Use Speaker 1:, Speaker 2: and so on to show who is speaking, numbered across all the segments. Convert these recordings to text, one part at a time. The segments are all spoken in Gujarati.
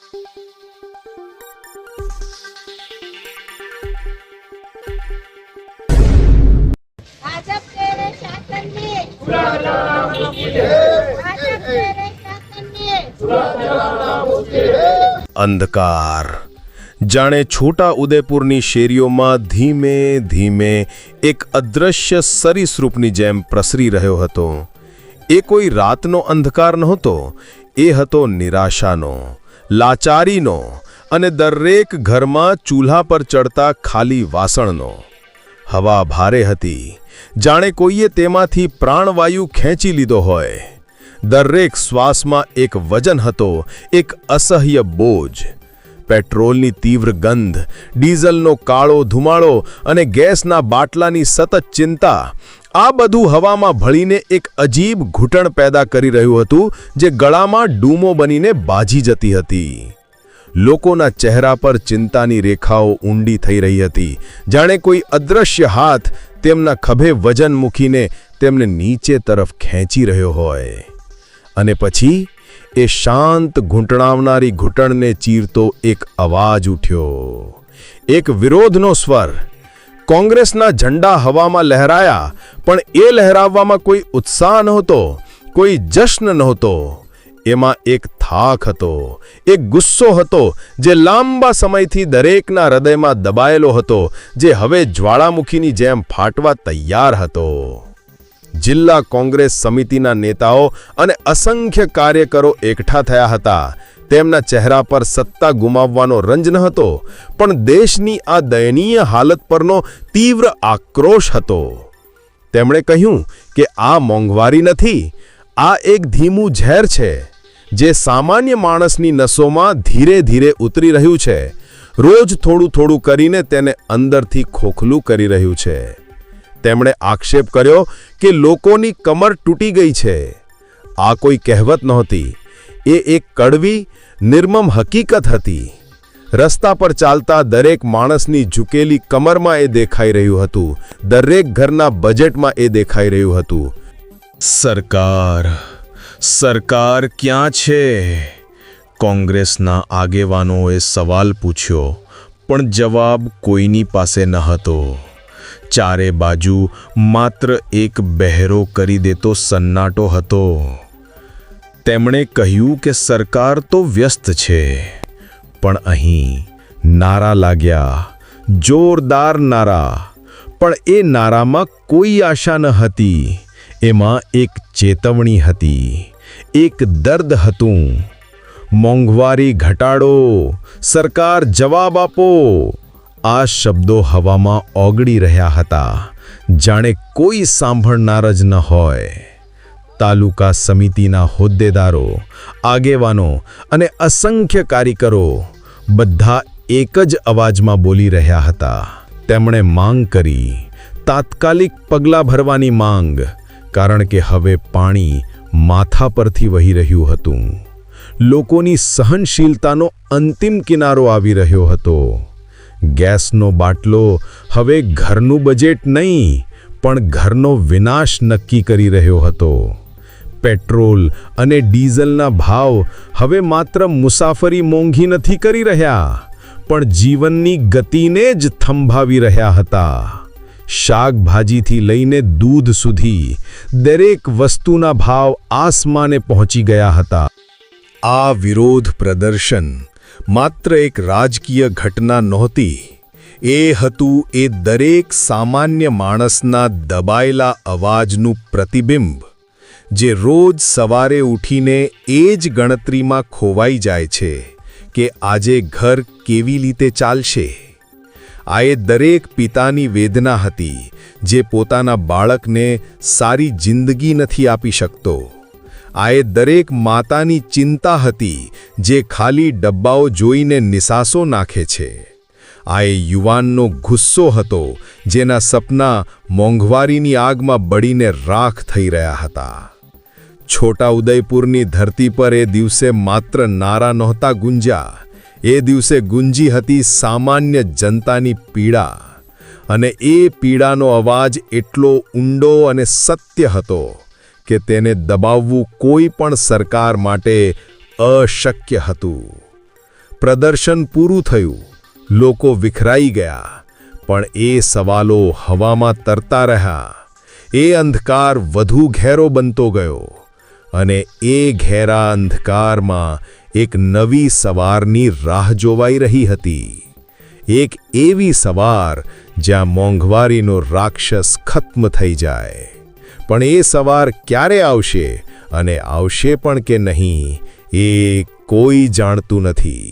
Speaker 1: भाजप तेरे शासन में भाजप तेरे शासन में
Speaker 2: અંધકાર જાણે છોટા ઉદેપુરની શેરીઓમાં ધીમે ધીમે એક અદૃશ્ય સરીસૃપની જેમ પ્રસરી રહ્યો હતો. એ કોઈ રાતનો અંધકાર નહોતો, એ હતો નિરાશાનો, લાચારીનો અને દરેક ઘરમાં ચૂલ્હા પર ચડતા ખાલી વાસણનો. હવા ભારે હતી, જાણે કોઈએ તેમાંથી પ્રાણવાયુ ખેંચી લીધો હોય. દરેક શ્વાસમાં એક વજન હતો, એક અસહ્ય બોજ. પેટ્રોલની તીવ્ર ગંધ, ડીઝલનો કાળો ધુમાડો અને ગેસના બાટલાની સતત ચિંતા, આ બધું હવામાં ભળીને એક અજીબ ઘૂંટણ પેદા કરી રહ્યું હતું, જે ગળામાં ડૂમો બનીને બાજી જતી હતી. લોકોના ચહેરા પર ચિંતાની રેખાઓ ઊંડી થઈ રહી હતી, જાણે કોઈ અદૃશ્ય હાથ તેમના ખભે વજન મૂકીને તેમને નીચે તરફ ખેંચી રહ્યો હોય. અને પછી એ શાંત ઘૂંટણાવનારી ઘૂંટણને ચીરતો એક અવાજ ઉઠ્યો, એક વિરોધનો સ્વર. કોંગ્રેસના ઝંડા હવામાં લહેરાયા, પણ એ લહેરાવવામાં કોઈ ઉત્સાહ નહોતો, કોઈ જશ્ન નહોતો. એમાં એક થાક હતો, એક ગુસ્સો હતો, જે લાંબા સમયથી દરેકના હૃદયમાં દબાયેલો હતો, જે હવે જ્વાળામુખીની જેમ ફાટવા તૈયાર હતો. જિલ્લા કોંગ્રેસ સમિતિના નેતાઓ અને અસંખ્ય કાર્યકરો એકઠા થયા હતા. તેમના ચહેરા પર સત્તા ગુમાવવાનો રંજ ન હતો, પણ દેશની આ દયનીય હાલત પરનો તીવ્ર આક્રોશ હતો. તેમણે કહ્યું કે આ મોંઘવારી નથી, આ એક ધીમું ઝેર છે, જે સામાન્ય માણસની નસોમાં ધીરે ધીરે ઉતરી રહ્યું છે, રોજ થોડું થોડું કરીને તેને અંદરથી ખોખલું કરી રહ્યું છે. તેમણે આક્ષેપ કર્યો કે લોકોની કમર તૂટી ગઈ છે. આ કોઈ કહેવત નહોતી, એ એક કડવી, નિર્મમ હકીકત હતી. રસ્તા પર ચાલતા દરેક માણસની ઝૂકેલી કમરમાં એ દેખાઈ રહ્યું હતું, દરેક ઘરના બજેટમાં એ દેખાઈ રહ્યું હતું. સરકાર ક્યાં છે? કોંગ્રેસના આગેવાનોએ સવાલ પૂછ્યો, પણ જવાબ કોઈની પાસે ન હતો. ચારે બાજુ માત્ર એક બહેરો કરી દેતો સન્નાટો હતો. તેમણે કહ્યું કે સરકાર તો વ્યસ્ત છે, પણ અહીં નારા લાગ્યા, જોરદાર નારા. પણ એ નારામાં કોઈ આશા ન હતી, એમાં એક ચેતવણી હતી, એક દર્દ હતું. મોંઘવારી ઘટાડો, સરકાર જવાબ આપો. આ શબ્દો હવામાં ઓગળી રહ્યા હતા, જાણે કોઈ સાંભળનાર જ ન હોય. તાલુકા સમિતિના હોદ્દેદારો, આગેવાનો અને અસંખ્ય કાર્યકરો બધા એક જ અવાજમાં બોલી રહ્યા હતા. તેમણે માંગ કરી, તાત્કાલિક પગલાં ભરવાની માંગ, કારણ કે હવે પાણી માથા પરથી વહી રહ્યું હતું. લોકોની સહનશીલતાનો અંતિમ કિનારો આવી રહ્યો હતો. ગેસનો બાટલો હવે ઘરનું બજેટ નહીં, પણ ઘરનો વિનાશ નક્કી કરી રહ્યો હતો. પેટ્રોલ અને ડીઝલના ભાવ હવે માત્ર મુસાફરી મોંઘી નથી કરી રહ્યા, પણ જીવનની ગતિને જ થંભાવી રહ્યા હતા. શાકભાજીથી લઈને દૂધ સુધી દરેક વસ્તુના ભાવ આસમાને પહોંચી ગયા હતા. આ વિરોધ પ્રદર્શન માત્ર એક રાજકીય ઘટના નહોતી, એ હતું એ દરેક સામાન્ય માણસના દબાયેલા અવાજનું પ્રતિબિંબ, જે રોજ સવારે ઉઠીને એ જ ગણતરીમાં ખોવાઈ જાય છે કે આજે ઘર કેવી રીતે ચાલશે. આ એ દરેક પિતાની વેદના હતી, જે પોતાના બાળકને સારી જિંદગી નથી આપી શકતો. આ એ દરેક માતાની ચિંતા હતી, જે ખાલી ડબ્બાઓ જોઈને નિસાસો નાખે છે. આ એ યુવાનનો ગુસ્સો હતો, જેના સપના મોંઘવારીની આગમાં બળીને રાખ થઈ રહ્યા હતા. છોટા ઉદયપુરની ધરતી પર એ દિવસે માત્ર નારા નહોતા ગુંજ્યા, એ દિવસે ગુંજી હતી સામાન્ય જનતાની પીડા. અને એ પીડાનો અવાજ એટલો ઊંડો અને સત્ય હતો કે તેને દબાવવું કોઈ પણ સરકાર માટે અશક્ય હતું. પ્રદર્શન પૂરું થયું, લોકો વિખરાઈ ગયા, પણ એ સવાલો હવામાં તરતા રહ્યા. એ અંધકાર વધુ ઘેરો બનતો ગયો અને એ ઘેરા અંધકારમાં એક નવી સવારની રાહ જોવાઈ રહી હતી. એક એવી સવાર જ્યાં મોંઘવારીનો રાક્ષસ ખત્મ થઈ જાય. પણ એ સવાર ક્યારે આવશે અને આવશે પણ કે નહીં, એ કોઈ જાણતું નથી.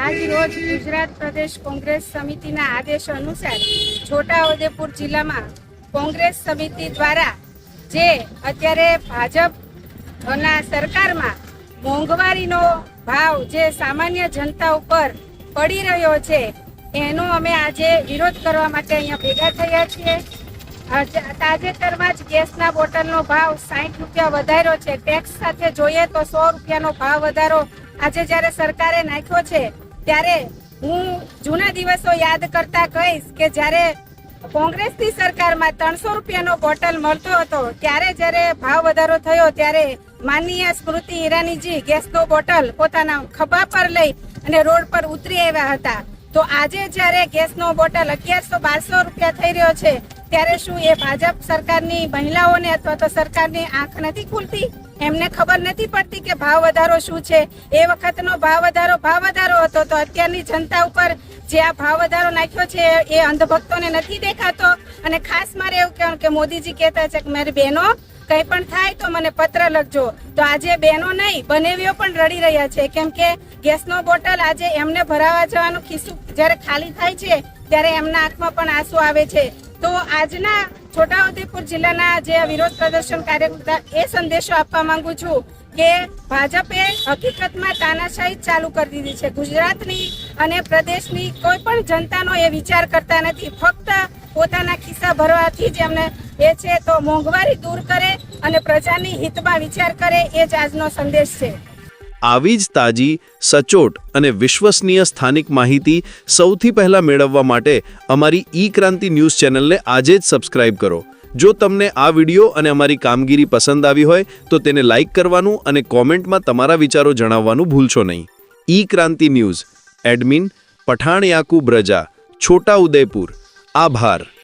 Speaker 1: આજ રોજ ગુજરાત પ્રદેશ કોંગ્રેસ સમિતિના આદેશ અનુસાર છોટાઉદેપુર જિલ્લામાં કોંગ્રેસ સમિતિ દ્વારા જે અત્યારે ભાજપના સરકારમાં મોંઘવારીનો ભાવ જે સામાન્ય જનતા ઉપર પડી રહ્યો છે એનો અમે આજે વિરોધ કરવા માટે અહીંયા ભેગા થયા છીએ. તાજેતરમાં જ ગેસના બોટલનો ભાવ 60 રૂપિયા વધાર્યો છે. ટેક્સ સાથે જોઈએ તો 100 રૂપિયાનો ભાવ વધારો આજે જ્યારે સરકારે નાખ્યો છે ત્યારે હું જૂના દિવસો યાદ કરતા કહીશ કે જ્યારે કોંગ્રેસની સરકારમાં 300 રૂપિયાનો બોટલ મળતો હતો ત્યારે જ્યારે ભાવ વધારો થયો ત્યારે માનનીય સ્મૃતિ ઈરાનીજી ગેસનો બોટલ પોતાના ખભા પર લઈ અને રોડ પર ઉતરી આવ્યા હતા. તો આજે જ્યારે ગેસનો બોટલ 1100-1200 રૂપિયા થઈ રહ્યો છે ત્યારે શું એ ભાજપ સરકારની મહિલાઓને અથવા તો સરકારની આંખ નથી ખુલતી? એમને ખબર નથી પડતી કે ભાવ વધારો શું છે? એ વખતનો ભાવ વધારો હતો તો અત્યારની જનતા ઉપર જે આ ભાવ વધારો નાખ્યો છે એ અંધભક્તોને નથી દેખાતો. અને ખાસ મારે એવું કહેવાનું કે મોદીજી કહેતા છે કે મારી બહેનો કંઈ પણ થાય તો મને પત્ર લખજો. તો આજે બહેનો નહીં બનેવીઓ પણ રડી રહ્યા છે, કેમ કે ગેસનો બોટલ આજે એમને ભરાવા જવાનું ખિસ્સું જ્યારે ખાલી થાય છે ત્યારે એમના આંખમાં પણ આંસુ આવે છે. તો આજના છોટાઉદેપુર જિલ્લાના જે વિરોધ પ્રદર્શન કાર્યકર્તા એ સંદેશો આપવા માંગુ છું કે ભાજપે હકીકતમાં તાનાશાહી ચાલુ કરી દીધી છે. ગુજરાતની અને પ્રદેશની કોઈ પણ જનતાનો એ વિચાર કરતા નથી. ફક્ત પોતાના ખિસ્સા ભરવાથી જ એમને એ છે. તો મોંઘવારી દૂર કરે અને પ્રજાની હિતમાં વિચાર કરે એ જ આજનો સંદેશ છે.
Speaker 3: આવી જ તાજી, સચોટ અને વિશ્વસનીય સ્થાનિક માહિતી સૌથી પહેલા મેળવવા માટે અમારી ઈ ક્રાંતિ ન્યૂઝ ચેનલને આજે જ સબસ્ક્રાઇબ કરો. જો તમને આ વિડિયો અને અમારી કામગીરી પસંદ આવી હોય તો તેને લાઇક કરવાનું અને કોમેન્ટમાં તમારા વિચારો જણાવવાનું ભૂલશો નહીં. ઈ ક્રાંતિ ન્યૂઝ, એડમિન પઠાણ યાકુબ રજા, છોટાઉદેપુર. આભાર.